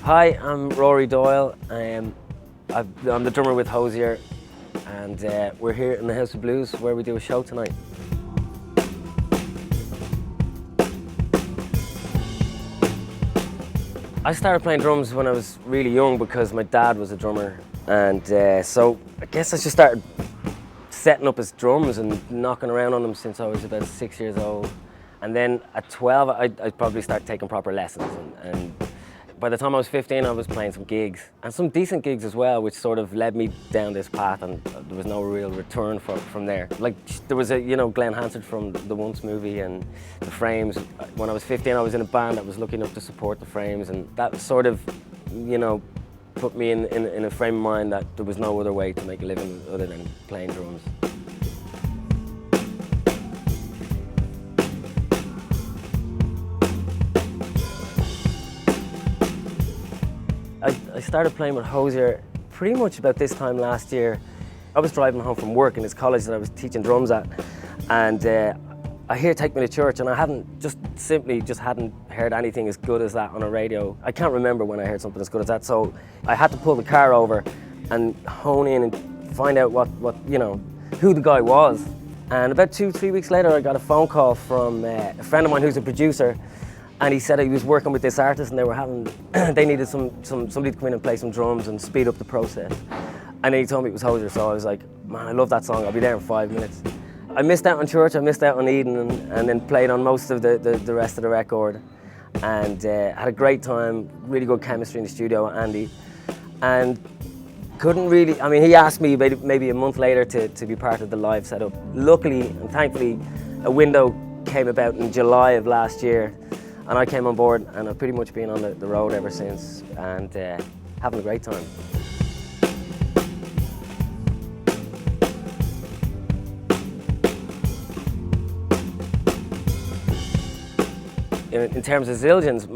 Hi, I'm Rory Doyle. I'm the drummer with Hozier, and we're here in the House of Blues where we do a show tonight. I started playing drums when I was really young because my dad was a drummer, and so I guess I just started setting up his drums and knocking around on them since I was about 6 years old. And then at 12, I'd probably start taking proper lessons, and by the time I was 15, I was playing some gigs, and some decent gigs as well, which sort of led me down this path, and there was no real return from there. Like, there was Glenn Hansard from the Once movie and the Frames. When I was 15, I was in a band that was looking up to support the Frames, and that sort of, put me in a frame of mind that there was no other way to make a living other than playing drums. I started playing with Hozier pretty much about this time last year. I was driving home from work in this college that I was teaching drums at, and I hear Take Me to Church, and I simply hadn't heard anything as good as that on a radio. I can't remember when I heard something as good as that, so I had to pull the car over and hone in and find out who the guy was. And about 2-3 weeks later, I got a phone call from a friend of mine who's a producer. And he said he was working with this artist, and they needed somebody to come in and play some drums and speed up the process. And then he told me it was Hozier, so I was like, man, I love that song, I'll be there in 5 minutes. I missed out on Church, I missed out on Eden, and then played on most of the rest of the record. And had a great time, really good chemistry in the studio with Andy. And he asked me maybe a month later to be part of the live setup. Luckily and thankfully, a window came about in July of last year. And I came on board, and I've pretty much been on the road ever since, and having a great time. In terms of Zildjians,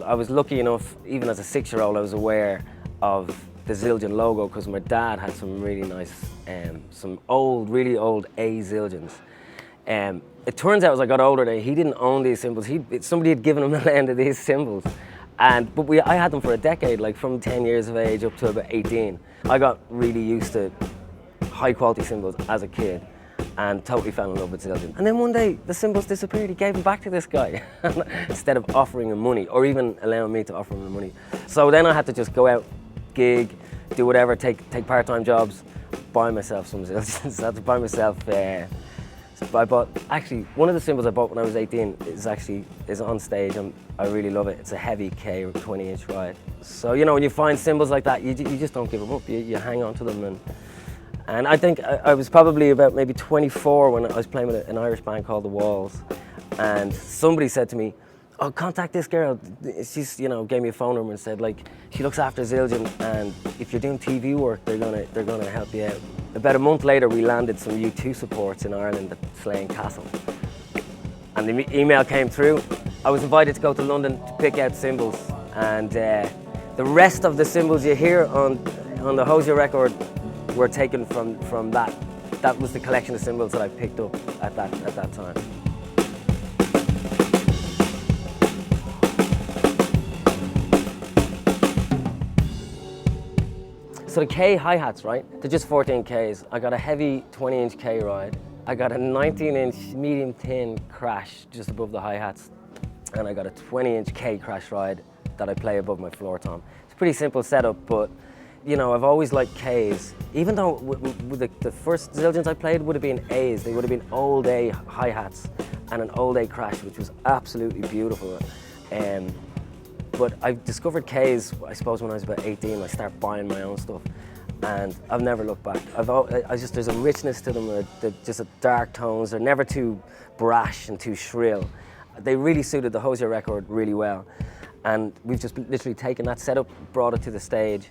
I was lucky enough, even as a 6-year-old, I was aware of the Zildjian logo because my dad had some really nice, really old A Zildjians. It turns out as I got older that he didn't own these cymbals. Somebody had given him the land of these cymbals. But I had them for a decade, like from 10 years of age up to about 18. I got really used to high quality cymbals as a kid and totally fell in love with Zildjian. And then one day the cymbals disappeared. He gave them back to this guy instead of offering him money or even allowing me to offer him the money. So then I had to just go out, gig, do whatever, take part-time jobs, buy myself some Zildjians. I had to buy myself I bought, one of the cymbals I bought when I was 18 is on stage, and I really love it. It's a heavy K 20-inch ride. So, when you find cymbals like that, you just don't give them up. You hang on to them. And I think I was probably about maybe 24 when I was playing with an Irish band called The Walls. And somebody said to me, oh, contact this girl. She's, gave me a phone number and said, she looks after Zildjian, and if you're doing TV work, they're gonna help you out. About a month later, we landed some U2 supports in Ireland at Slane Castle. And the email came through. I was invited to go to London to pick out cymbals. And the rest of the cymbals you hear on the Hozier record were taken from that. That was the collection of cymbals that I picked up at that time. So the K hi-hats, right? They're just 14 Ks. I got a heavy 20-inch K ride. I got a 19-inch medium thin crash just above the hi-hats. And I got a 20-inch K crash ride that I play above my floor tom. It's a pretty simple setup, but I've always liked Ks. Even though the first Zildjians I played would have been As. They would have been old A hi-hats and an old A crash, which was absolutely beautiful. But I discovered Ks, I suppose, when I was about 18. I started buying my own stuff, and I've never looked back. There's a richness to them, just dark tones. They're never too brash and too shrill. They really suited the Hozier record really well, and we've just literally taken that setup, brought it to the stage,